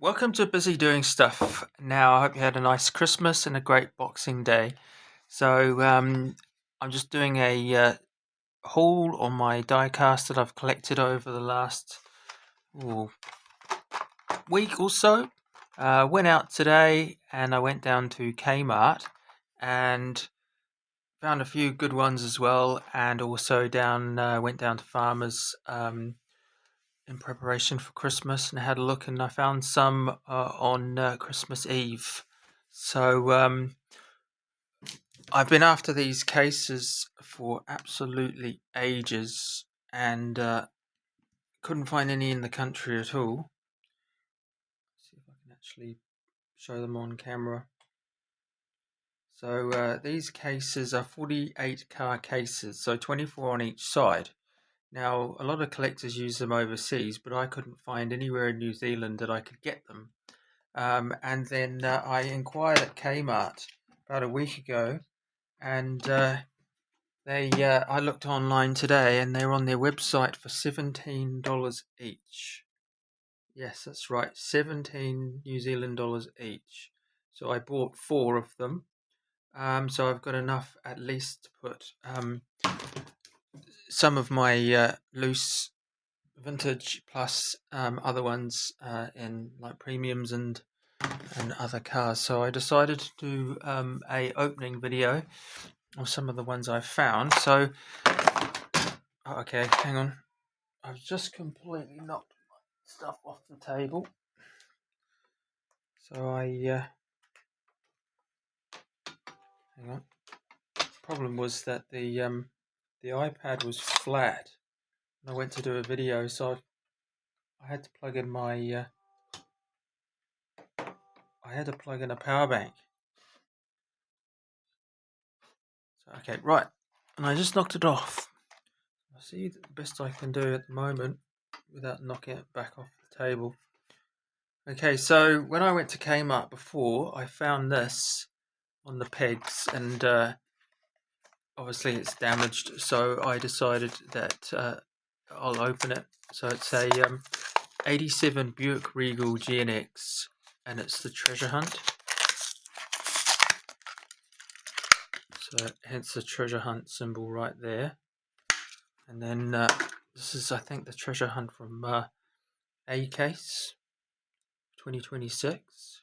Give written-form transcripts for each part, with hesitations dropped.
Welcome to Busy Doing Stuff. Now, I hope you had a nice Christmas and a great Boxing Day. I'm just doing a haul on my diecast that I've collected over the last week or so. Went out today and I went down to Kmart and found a few good ones as well, and also went down to Farmers in preparation for Christmas, and I had a look and I found some on Christmas Eve. I've been after these cases for absolutely ages and couldn't find any in the country at all. Let's see if I can actually show them on camera. So these cases are 48 car cases, so 24 on each side. Now, a lot of collectors use them overseas, but I couldn't find anywhere in New Zealand that I could get them. And then I inquired at Kmart about a week ago, and I looked online today, and they're on their website for $17 each. Yes, that's right, 17 New Zealand dollars each. So I bought 4 of them. So I've got enough at least to put some of my loose vintage plus other ones in like premiums and other cars. So I decided to do a opening video of some of the ones I found. So okay, hang on, I've just completely knocked my stuff off the table. So hang on. Problem was that the iPad was flat and I went to do a video, so I had to plug in my a power bank. So, okay, right, and I just knocked it off. I see the best I can do at the moment without knocking it back off the table. Okay, so when I went to Kmart before, I found this on the pegs, and obviously it's damaged, so I decided that I'll open it. So it's a 87 Buick Regal GNX, and it's the treasure hunt. So hence the treasure hunt symbol right there. And then this is, I think, the treasure hunt from A Case 2026.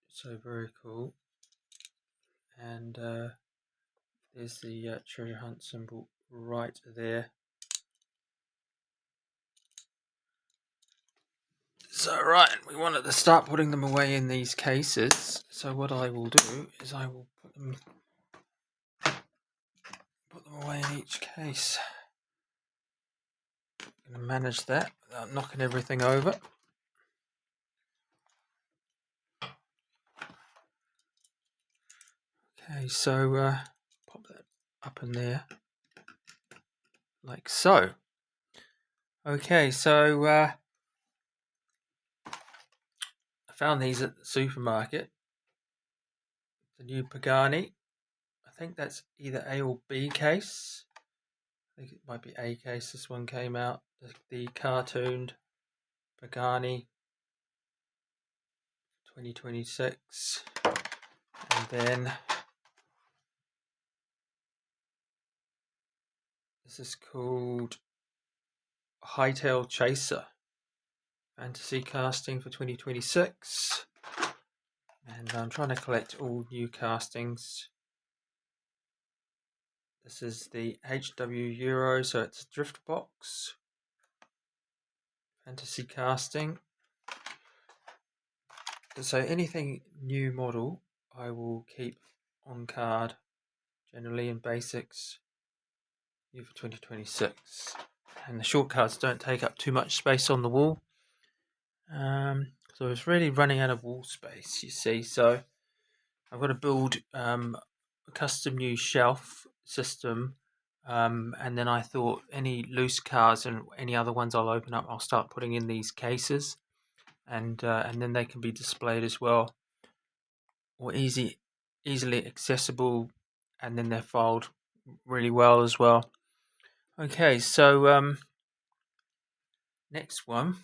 So very cool. And there's the treasure hunt symbol right there. So right, we wanted to start putting them away in these cases. So what I will do is I will put them away in each case. I'm going to manage that without knocking everything over. Okay, so pop that up in there like so. Okay, so I found these at the supermarket. The new Pagani. I think that's either A or B case. I think it might be A case. This one came out. The cartooned Pagani 2026. And then this is called Hightail Chaser Fantasy Casting for 2026. And I'm trying to collect all new castings. This is the HW Euro, so it's a drift box. Fantasy casting. So anything new model I will keep on card, generally in basics, here for 2026. And the short cards don't take up too much space on the wall. So it's really running out of wall space, you see. So I've got to build a custom new shelf system, and then I thought any loose cards and any other ones I'll open up, I'll start putting in these cases, and then they can be displayed as well, or easily accessible, and then they're filed really well as well. Okay, so Next one.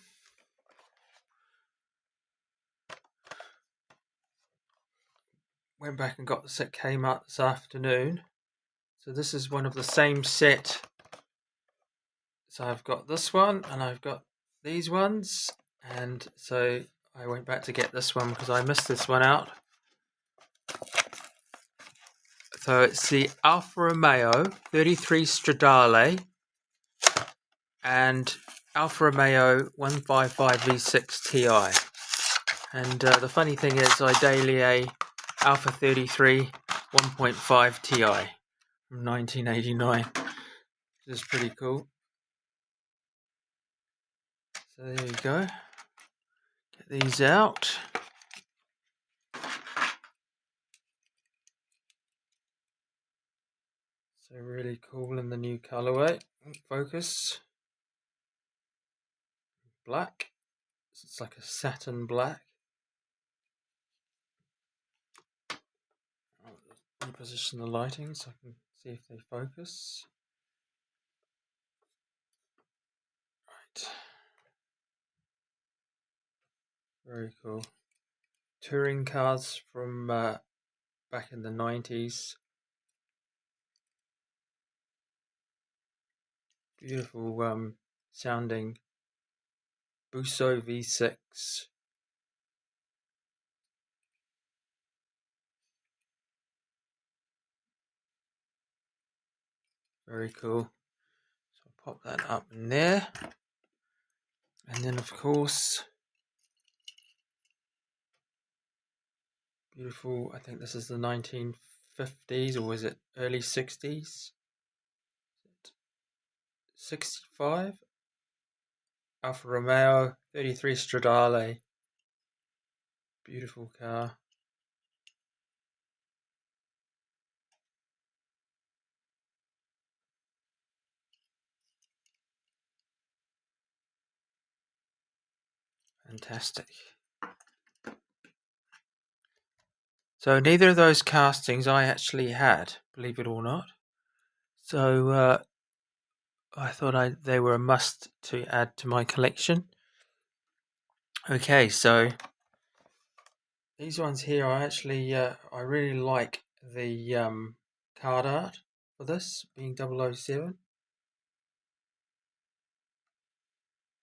Went back and got this at Kmart this afternoon. So this is one of the same set. So I've got this one and I've got these ones. And so I went back to get this one because I missed this one out. So it's the Alfa Romeo 33 Stradale and Alfa Romeo 155 V6 Ti. And the funny thing is I daily a Alpha 33 1.5 Ti from 1989. This is pretty cool. So there you go. Get these out. So really cool in the new colorway. Focus. Black. It's like a satin black. I'll reposition the lighting so I can see if they focus. Right. Very cool. Touring cars from back in the 90s. Beautiful sounding Busso V6. Very cool. So I'll pop that up in there. And then of course, beautiful, I think this is the 1950s, or was it early 60s? 65? Alfa Romeo 33 Stradale. Beautiful car. Fantastic. So neither of those castings I actually had, believe it or not. So I thought they were a must to add to my collection. Okay, so these ones here, I really like the card art for this, being 007.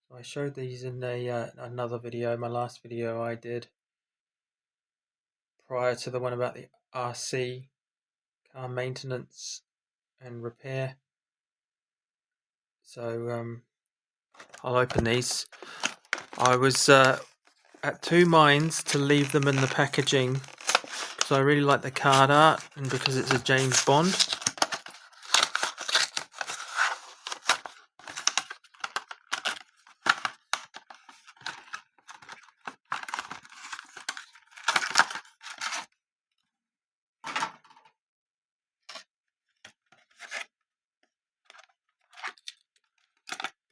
So I showed these in another video, my last video I did prior to the one about the RC, car maintenance and repair. So I'll open these. I was at two minds to leave them in the packaging because I really like the card art and because it's a James Bond.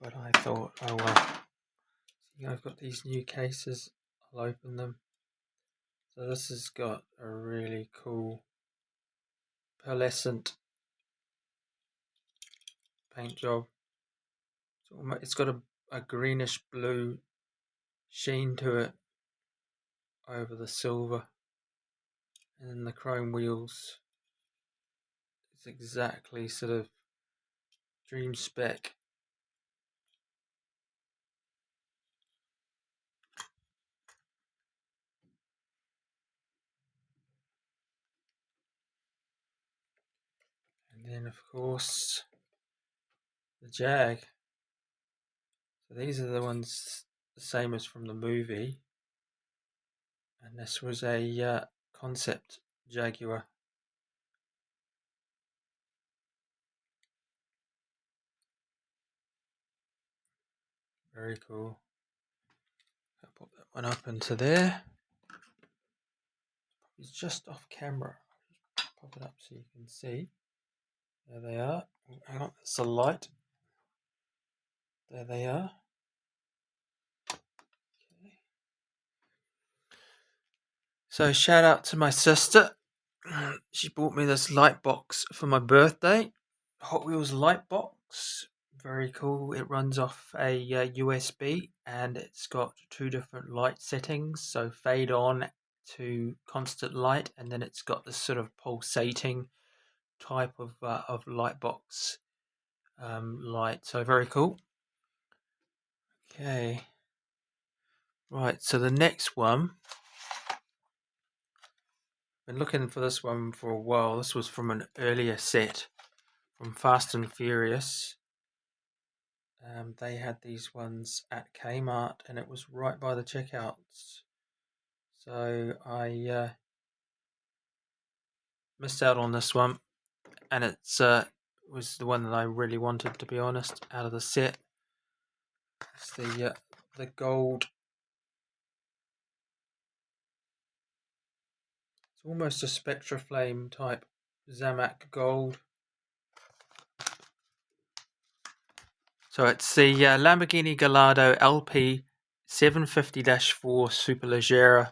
But I thought, oh well, I've got these new cases, I'll open them. So this has got a really cool pearlescent paint job. It's got a greenish blue sheen to it over the silver, and then the chrome wheels. It's exactly sort of dream spec. And then of course the Jag. So these are the ones the same as from the movie, and this was a concept Jaguar. Very cool. I'll pop that one up into there. It's just off camera. Just pop it up so you can see. There they are. Oh, hang on, that's the light. There they are. Okay. So shout out to my sister. She bought me this light box for my birthday. Hot Wheels light box. Very cool. It runs off a USB, and it's got 2 different light settings, so fade on to constant light, and then it's got this sort of pulsating type of light box light. So very cool. Okay, right. So the next one, been looking for this one for a while. This was from an earlier set from Fast and Furious. They had these ones at Kmart, and it was right by the checkouts. So I missed out on this one, and it's was the one that I really wanted, to be honest, out of the set. It's the gold. It's almost a Spectra Flame type Zamac gold. So it's the Lamborghini Gallardo LP 750-4 Superleggera.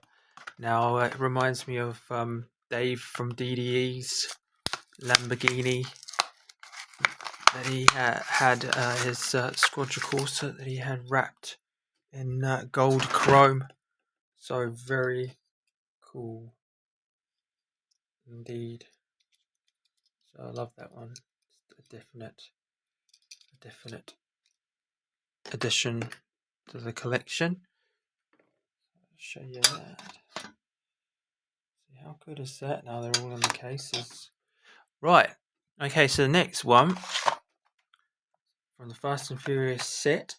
Now it reminds me of Dave from DDE's Lamborghini that he had his Squadra Corsa that he had wrapped in gold chrome. So very cool indeed. So I love that one. It's a definite addition to the collection. I'll show you that. See how good is that? Now they're all in the cases. Right. Okay, so the next one from the Fast and Furious set.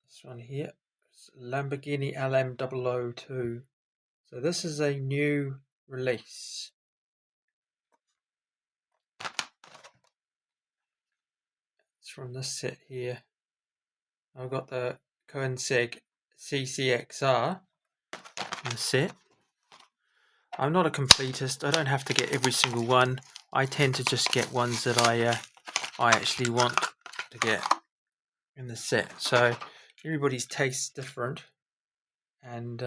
This one here. It's Lamborghini LM002. So this is a new release. It's from this set here. I've got the Koenigsegg CCXR in the set. I'm not a completist. I don't have to get every single one. I tend to just get ones that I actually want to get in the set. So everybody's taste's different, and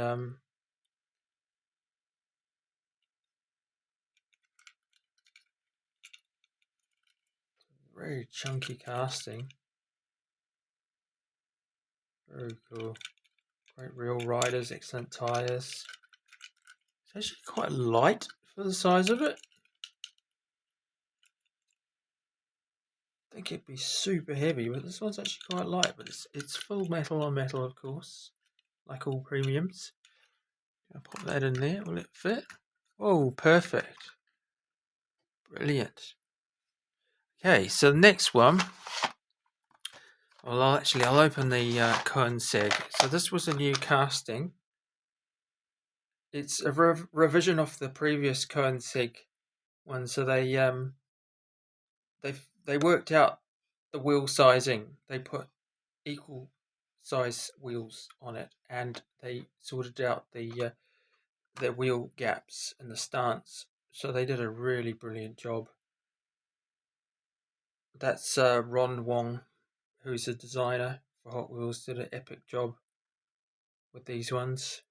very chunky casting. Very cool. Great real riders, excellent tyres. It's actually quite light for the size of it. I think it'd be super heavy, but this one's actually quite light. But it's full metal on metal, of course, like all premiums. I'll pop that in there. Will it fit? Oh, perfect. Brilliant. Okay, so the next one. Well, I'll open the Koenigsegg. So this was a new casting. It's a revision of the previous Koenigsegg one. So they worked out the wheel sizing. They put equal size wheels on it, and they sorted out the wheel gaps and the stance. So they did a really brilliant job. That's Ron Wong, who's a designer for Hot Wheels, did an epic job with these ones.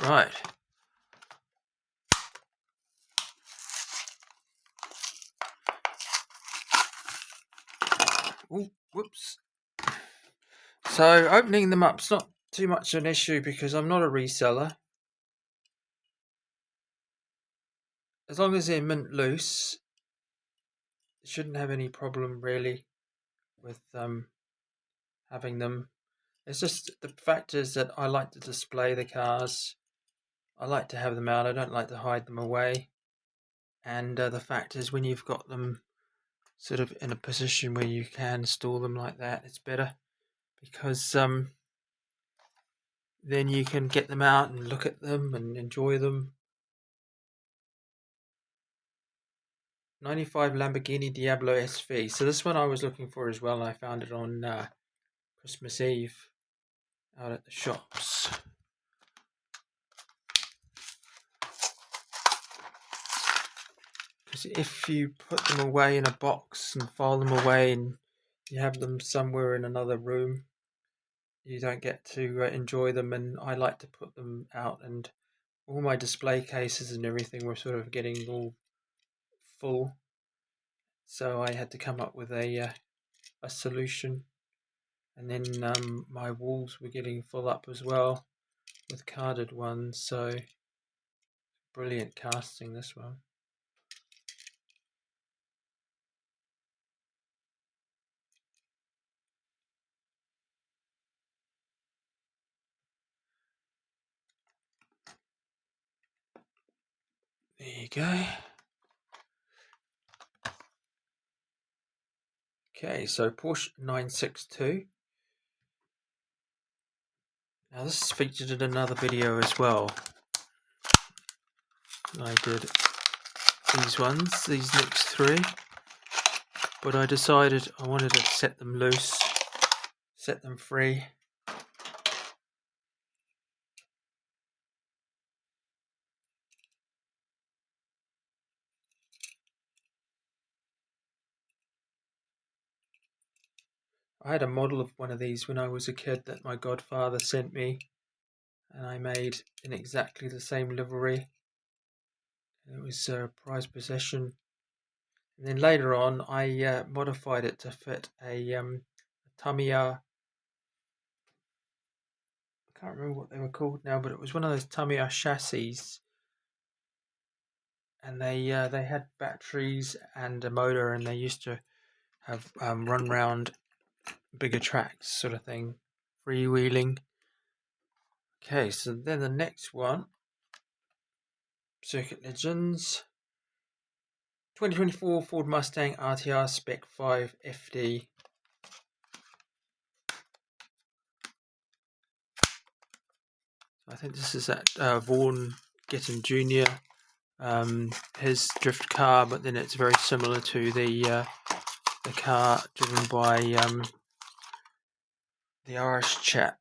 Right. Ooh, whoops. So opening them up's not too much an issue because I'm not a reseller. As long as they're mint loose, you shouldn't have any problem really with having them. It's just the fact is that I like to display the cars. I like to have them out. I don't like to hide them away. And the fact is, when you've got them sort of in a position where you can store them like that, it's better because then you can get them out and look at them and enjoy them. 95 Lamborghini Diablo SV. So this one I was looking for as well, and I found it on Christmas Eve out at the shops. Because if you put them away in a box and file them away and you have them somewhere in another room, you don't get to enjoy them, and I like to put them out and all my display cases and everything were sort of getting all full, so I had to come up with a solution. And then my walls were getting full up as well with carded ones, so brilliant casting this one. There you go. Okay, so Porsche 962. Now this is featured in another video as well. I did these next three, but I decided I wanted to set them loose, set them free. I had a model of one of these when I was a kid that my godfather sent me, and I made in exactly the same livery. It was a prized possession. And then later on, I modified it to fit a Tamiya. I can't remember what they were called now, but it was one of those Tamiya chassis, and they had batteries and a motor, and they used to have run round bigger tracks, sort of thing, freewheeling. Okay, so then the next one, Circuit Legends, 2024 Ford Mustang RTR Spec 5 FD. I think this is that Vaughan Gittin Jr. His drift car, but then it's very similar to the car driven by the Irish chap.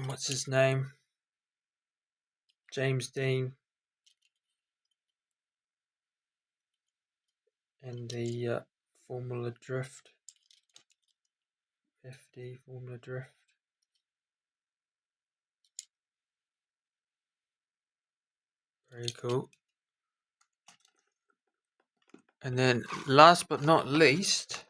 What's his name? James Dean. And the Formula Drift. FD Formula Drift. Very cool. And then last but not least,